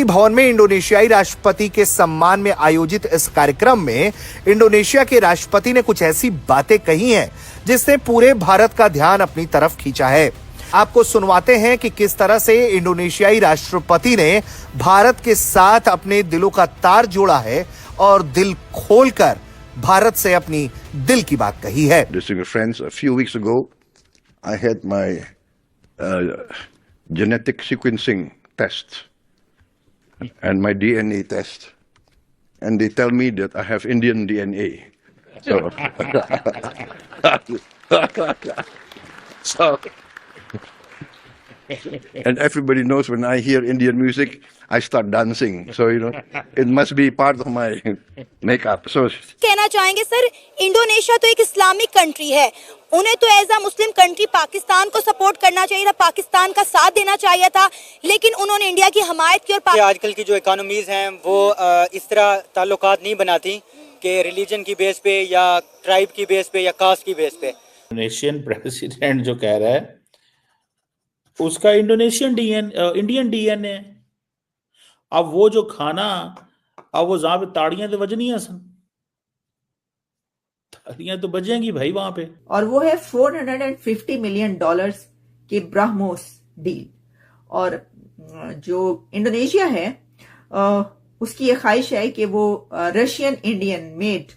राष्ट्रपति भवन में इंडोनेशियाई राष्ट्रपति के सम्मान में आयोजित इस कार्यक्रम में इंडोनेशिया के राष्ट्रपति ने कुछ ऐसी बातें कही हैं जिसने पूरे भारत का ध्यान अपनी तरफ खींचा है। आपको सुनवाते हैं कि किस तरह से इंडोनेशियाई राष्ट्रपति ने भारत के साथ अपने दिलों का तार जोड़ा है और दिल खोलकर भारत से अपनी दिल की बात कही है। Distinguished friends, a few weeks ago, I had my genetic sequencing test and my DNA test, and they tell me that I have Indian DNA. So, so and everybody knows when I hear Indian music, I start dancing. So, it must be part of my makeup. So, कहना चाहेंगे sir, Indonesia तो एक Islamic country है, उन्हें तो as a Muslim country Pakistan को support करना चाहिए था, पाकिस्तान का साथ देना चाहिए था, लेकिन उन्होंने इंडिया की हमायत की। और आजकल की जो इकोनॉमीज हैं वो इस तरह ताल्लुकात नहीं बनाती कि रिलीजन की बेस पे या ट्राइब की बेस पे या कास्ट की बेस पे। इंडोनेशियन प्रेसिडेंट जो कह रहा है उसका इंडोनेशियन इंडियन डीएनए। अब वो जो खाना, अब वो जहां पे ताड़ियां तो बजनी है, ताड़ियां तो बजेंगी भाई वहां पे। और वो है $450 मिलियन की ब्रह्मोस डील। और जो इंडोनेशिया है उसकी ये ख्वाहिश है कि वो रशियन इंडियन मेड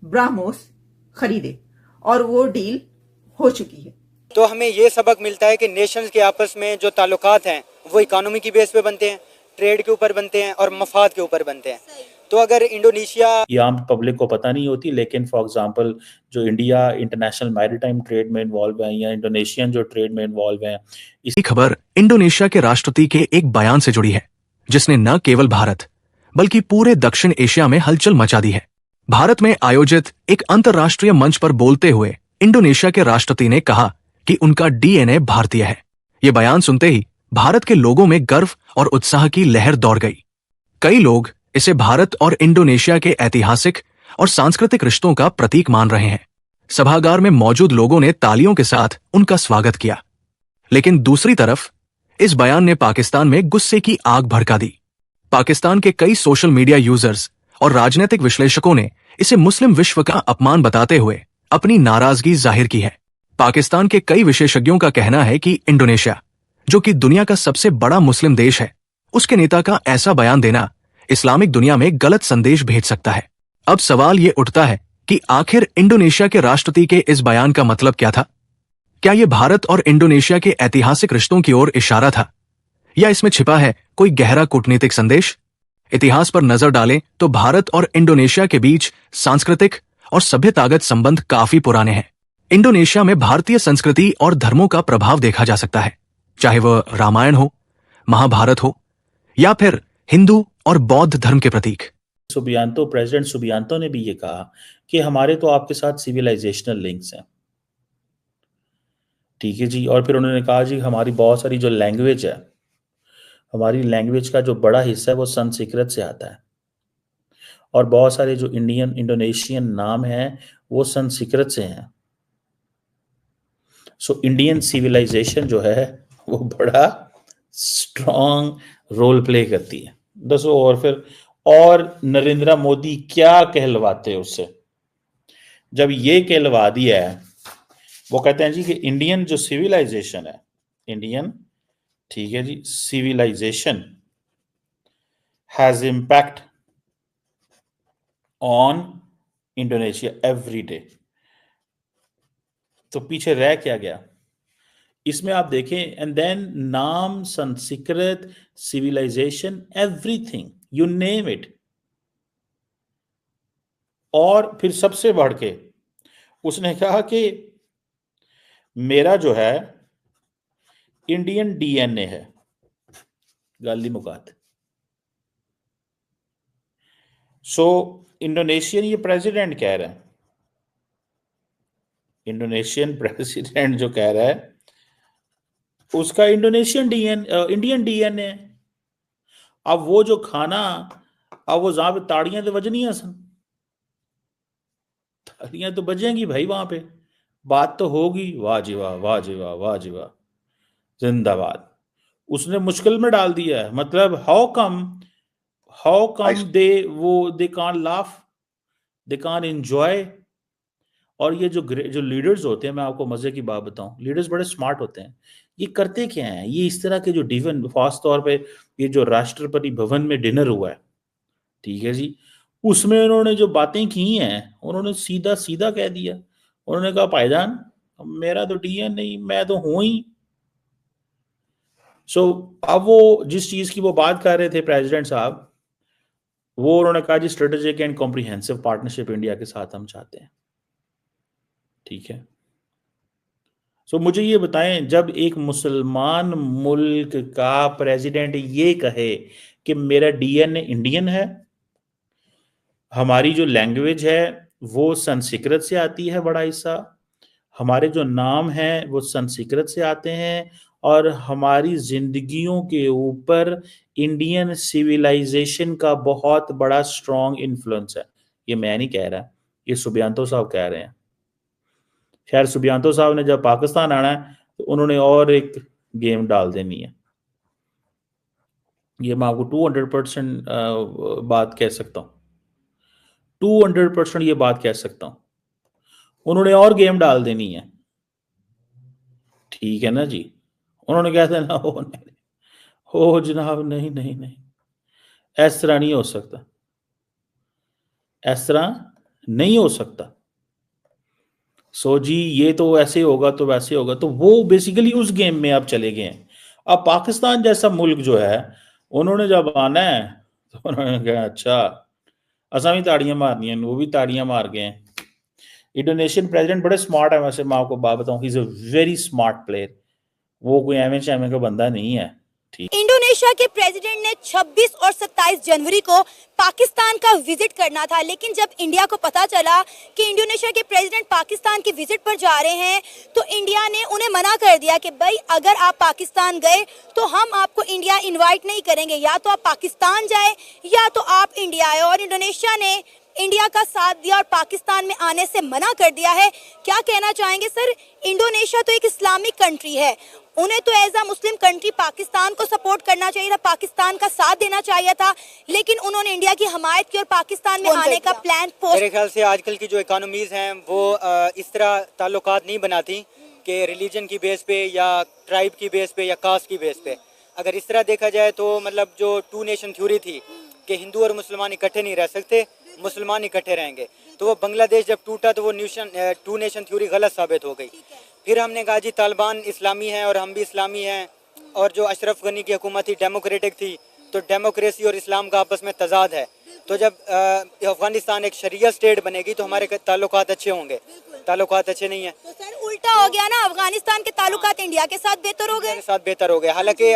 ब्रह्मोस खरीदे, और वो डील हो चुकी है। तो हमें ये सबक मिलता है कि नेशंस के आपस में जो ताल्लुकात हैं वो इकोनॉमी की बेस पे बनते हैं, ट्रेड के ऊपर बनते हैं और मफाद के ऊपर बनते हैं। तो अगर इंडोनेशिया, ये आम पब्लिक को पता नहीं होती, लेकिन फॉर एग्जांपल जो इंडिया इंटरनेशनल मैरीटाइम ट्रेड में इन्वॉल्व है या इंडोनेशियन जो ट्रेड में इन्वॉल्व है। इसी खबर इंडोनेशिया के राष्ट्रपति के एक बयान से जुड़ी है जिसने न केवल भारत बल्कि पूरे दक्षिण एशिया में हलचल मचा दी है। भारत में आयोजित एक अंतर्राष्ट्रीय मंच पर बोलते हुए इंडोनेशिया के राष्ट्रपति ने कहा कि उनका डीएनए भारतीय है। ये बयान सुनते ही भारत के लोगों में गर्व और उत्साह की लहर दौड़ गई। कई लोग इसे भारत और इंडोनेशिया के ऐतिहासिक और सांस्कृतिक रिश्तों का प्रतीक मान रहे हैं। सभागार में मौजूद लोगों ने तालियों के साथ उनका स्वागत किया, लेकिन दूसरी तरफ इस बयान ने पाकिस्तान में गुस्से की आग भड़का दी। पाकिस्तान के कई सोशल मीडिया यूजर्स और राजनीतिक विश्लेषकों ने इसे मुस्लिम विश्व का अपमान बताते हुए अपनी नाराजगी जाहिर की है। पाकिस्तान के कई विशेषज्ञों का कहना है कि इंडोनेशिया, जो कि दुनिया का सबसे बड़ा मुस्लिम देश है, उसके नेता का ऐसा बयान देना इस्लामिक दुनिया में गलत संदेश भेज सकता है। अब सवाल ये उठता है कि आखिर इंडोनेशिया के राष्ट्रपति के इस बयान का मतलब क्या था? क्या ये भारत और इंडोनेशिया के ऐतिहासिक रिश्तों की ओर इशारा था, या इसमें छिपा है कोई गहरा कूटनीतिक संदेश? इतिहास पर नजर डालें तो भारत और इंडोनेशिया के बीच सांस्कृतिक और सभ्यतागत संबंध काफी पुराने हैं। इंडोनेशिया में भारतीय संस्कृति और धर्मों का प्रभाव देखा जा सकता है, चाहे वह रामायण हो, महाभारत हो, या फिर हिंदू और बौद्ध धर्म के प्रतीक। प्रेसिडेंट सुबियांतो ने भी ये कहा कि हमारे तो आपके साथ सिविलाइजेशनल लिंक्स हैं, ठीक है जी। और फिर उन्होंने कहा जी हमारी बहुत सारी जो लैंग्वेज है, हमारी लैंग्वेज का जो बड़ा हिस्सा है वो संस्कृत से आता है, और बहुत सारे जो इंडोनेशियन नाम हैं वो संस्कृत से हैं। सो इंडियन सिविलाइजेशन जो है वो बड़ा स्ट्रॉन्ग रोल प्ले करती है। दसो और फिर और नरेंद्र मोदी क्या कहलवाते उससे, जब ये कहलवा दिया है, वो कहते हैं जी कि इंडियन जो सिविलाइजेशन है, इंडियन, ठीक है जी, civilization has impact on Indonesia every day. तो पीछे रह क्या गया इसमें आप देखें, एंड देन नाम, Sanskrit, civilization, everything, you name it. और फिर सबसे बढ़ के उसने कहा कि मेरा जो है इंडियन डीएनए है। गाली मुकात। सो इंडोनेशियन ये प्रेसिडेंट कह रहा है, इंडोनेशियन प्रेसिडेंट जो कह रहा है उसका इंडियन डीएनए। अब वो जो खाना, अब वो जहां पे ताड़ियां तो बजनी है, ताड़ियां तो बजेंगी भाई वहां पे, बात तो होगी। वाह जी वाह, वाह जी वाह, वाह जी वाह, जिंदाबाद। उसने मुश्किल में डाल दिया है। मतलब how come they can't laugh, they can't enjoy. और ये जो लीडर्स होते हैं, मैं आपको मजे की बात बताऊं, लीडर्स बड़े स्मार्ट होते हैं। ये करते क्या हैं, ये इस तरह के जो डिवन, खास तौर पे ये जो राष्ट्रपति भवन में डिनर हुआ है, ठीक है जी, उसमें उन्होंने जो बातें की हैं, उन्होंने सीधा सीधा कह दिया। उन्होंने कहा भाईजान मेरा तो डीएन नहीं, मैं तो हूं ही। सो अब वो जिस चीज की वो बात कर रहे थे प्रेसिडेंट साहब, वो उन्होंने कहा जी strategic and comprehensive partnership India के साथ हम चाहते हैं। ठीक है, सो मुझे ये बताएं, जब एक मुसलमान मुल्क का प्रेसिडेंट ये कहे कि मेरा डीएनए इंडियन है, हमारी जो लैंग्वेज है वो संस्कृत से आती है, बड़ा हिस्सा हमारे जो नाम हैं वो संस्कृत से आते हैं, और हमारी जिंदगियों के ऊपर इंडियन सिविलाइजेशन का बहुत बड़ा स्ट्रॉन्ग इन्फ्लुएंस है। ये मैं नहीं कह रहा, ये सुबियांतो साहब कह रहे हैं। खैर सुबियांतो साहब ने जब पाकिस्तान आना है तो उन्होंने और एक गेम डाल देनी है। ये मैं आपको 200% बात कह सकता हूँ, 200% ये बात कह सकता हूँ, उन्होंने और गेम डाल देनी है। ठीक है ना जी, उन्होंने कह देना हो नहीं, हो जनाब नहीं नहीं नहीं, इस तरह नहीं हो सकता, इस तरह नहीं हो सकता। सो जी ये तो ऐसे होगा तो वैसे होगा, तो वो बेसिकली उस गेम में अब चले गए हैं। अब पाकिस्तान जैसा मुल्क जो है, उन्होंने जब आना है तो उन्होंने कहा अच्छा असा भी ताड़ियां मारनी है, वो भी ताड़ियां मार गए हैं। इंडोनेशियन प्रेसिडेंट बड़े स्मार्ट है, वैसे मैं आपको बात बताऊं, he is a very smart player, वो कोई एम एम का बंदा नहीं है। इंडोनेशिया के प्रेसिडेंट ने 26 और 27 जनवरी को पाकिस्तान का विजिट करना था, लेकिन जब इंडिया को पता चला कि इंडोनेशिया के प्रेसिडेंट पाकिस्तान के विजिट पर जा रहे हैं, तो इंडिया ने उन्हें मना कर दिया कि भाई अगर आप पाकिस्तान गए तो हम आपको इंडिया इनवाइट नहीं करेंगे, या तो आप पाकिस्तान जाए या तो आप इंडिया आए। और इंडोनेशिया ने इंडिया का साथ दिया और पाकिस्तान में आने से मना कर दिया है। क्या कहना चाहेंगे सर, इंडोनेशिया तो एक इस्लामिक कंट्री है, उन्हें तो as a Muslim country Pakistan को सपोर्ट करना चाहिए था, पाकिस्तान का साथ देना चाहिए था, लेकिन उन्होंने इंडिया की हमायत की और पाकिस्तान में आने का प्लान मेरे ख्याल से आजकल की जो इकोनॉमीज हैं वो इस तरह ताल्लुकात नहीं बनाती कि रिलीजन की बेस पे या ट्राइब की बेस पे या कास्ट की बेस पे। अगर इस तरह देखा जाए तो मतलब जो टू नेशन थ्योरी थी कि हिंदू और मुसलमान इकट्ठे नहीं रह सकते, मुसलमान इकट्ठे रहेंगे, तो वो बांग्लादेश जब टूटा तो वो टू नेशन थ्योरी गलत साबित हो गई। फिर हमने कहा जी तालिबान इस्लामी है और हम भी इस्लामी हैं, और जो अशरफ गनी की हुकूमत थी डेमोक्रेटिक थी, तो डेमोक्रेसी और इस्लाम का आपस में तजाद है। तो जब अफगानिस्तान एक शरिया स्टेट बनेगी तो हमारे ताल्लुकात अच्छे होंगे, ताल्लुकात अच्छे नहीं है तो सर उल्टा हो गया ना, अफगानिस्तान के ताल्लुकात इंडिया के साथ बेहतर हो गए, बेहतर हो गए। हालांकि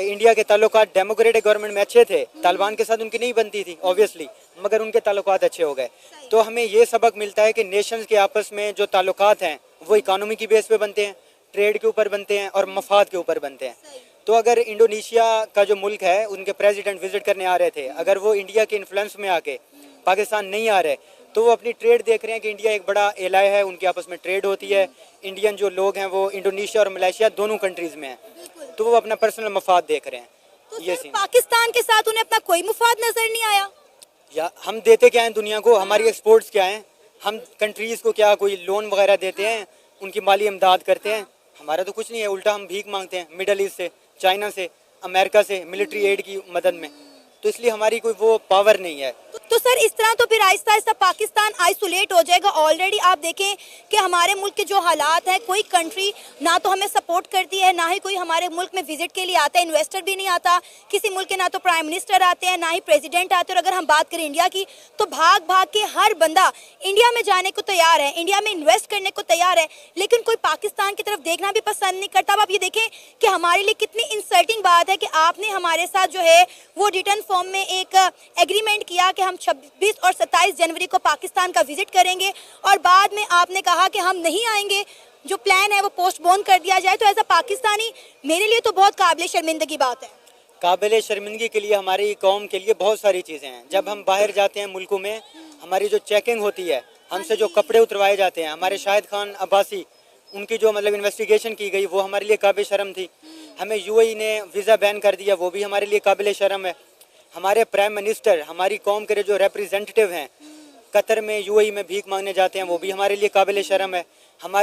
इंडिया के ताल्लुकात डेमोक्रेटिक गवर्नमेंट में अच्छे थे, तालिबान के साथ उनकी नहीं बनती थी ऑब्वियसली, मगर उनके ताल्लुकात अच्छे हो गए। तो हमें ये सबक मिलता है कि नेशंस के आपस में जो ताल्लुकात हैं वो इकोनॉमी की बेस पे बनते हैं, ट्रेड के ऊपर बनते हैं और मफाद के ऊपर बनते हैं। तो अगर इंडोनेशिया का जो मुल्क है उनके प्रेसिडेंट विजिट करने आ रहे थे, अगर वो इंडिया के इन्फ्लुएंस में आके पाकिस्तान नहीं आ रहे, तो वो अपनी ट्रेड देख रहे हैं कि इंडिया एक बड़ा एलाय है, उनके आपस में ट्रेड होती है। इंडियन जो लोग हैं वो इंडोनेशिया और मलेशिया दोनों कंट्रीज में हैं, तो वो अपना पर्सनल मफाद देख रहे हैं। तो ये सर पाकिस्तान के साथ उन्हें अपना कोई मुफाद नजर नहीं आया? या हम देते क्या हैं दुनिया को, हमारी एक्सपोर्ट्स क्या हैं, हम कंट्रीज को क्या कोई लोन वगैरह देते हैं, उनकी माली इमदाद करते हैं? हमारा तो कुछ नहीं है, उल्टा हम भीख मांगते हैं मिडल ईस्ट से, चाइना से, अमेरिका से मिलिट्री एड की मदद में। तो इसलिए हमारी कोई वो पावर नहीं है। तो सर इस तरह तो फिर आहिस्ता आहिस्ता पाकिस्तान आइसोलेट हो जाएगा। ऑलरेडी आप देखें कि हमारे मुल्क के जो हालात हैं, कोई कंट्री ना तो हमें सपोर्ट करती है, ना ही कोई हमारे मुल्क में विजिट के लिए आता है, इन्वेस्टर भी नहीं आता किसी मुल्क के, ना तो प्राइम मिनिस्टर आते हैं ना ही प्रेसिडेंट आते हैं। और अगर हम बात करें इंडिया की, तो भाग भाग के हर बंदा इंडिया में जाने को तैयार है, इंडिया में इन्वेस्ट करने को तैयार है, लेकिन कोई पाकिस्तान की तरफ देखना भी पसंद नहीं करता। अब आप ये देखें कि हमारे लिए कितनी इंसल्टिंग बात है कि आपने हमारे साथ जो है वो रिटर्न फॉर्म में एक एग्रीमेंट किया कि हम 26 और 27 जनवरी को पाकिस्तान का विजिट करेंगे, और बाद में आपने कहा कि हम नहीं आएंगे, जो प्लान है वो पोस्टपोन कर दिया जाए। तो एज अ पाकिस्तानी मेरे लिए तो बहुत काबिल शर्मिंदगी बात है। काबिल शर्मिंदगी के लिए हमारी कौम के लिए बहुत सारी चीज़ें हैं। जब हम बाहर जाते हैं मुल्कों में, हमारी जो चेकिंग होती है, हमसे जो कपड़े उतरवाए जाते हैं, हमारे शाहिद खान अब्बासी उनकी जो मतलब इन्वेस्टिगेशन की गई वो हमारे लिए काबिल शर्म थी। हमें यूएई ने वीज़ा बैन कर दिया, वो भी हमारे लिए काबिल शर्म है। हमारे प्राइम मिनिस्टर हमारी कौम के जो रिप्रेजेंटेटिव हैं कतर में यूएई में भीख मांगने जाते हैं, वो भी हमारे लिए काबिल शर्म है। हमारे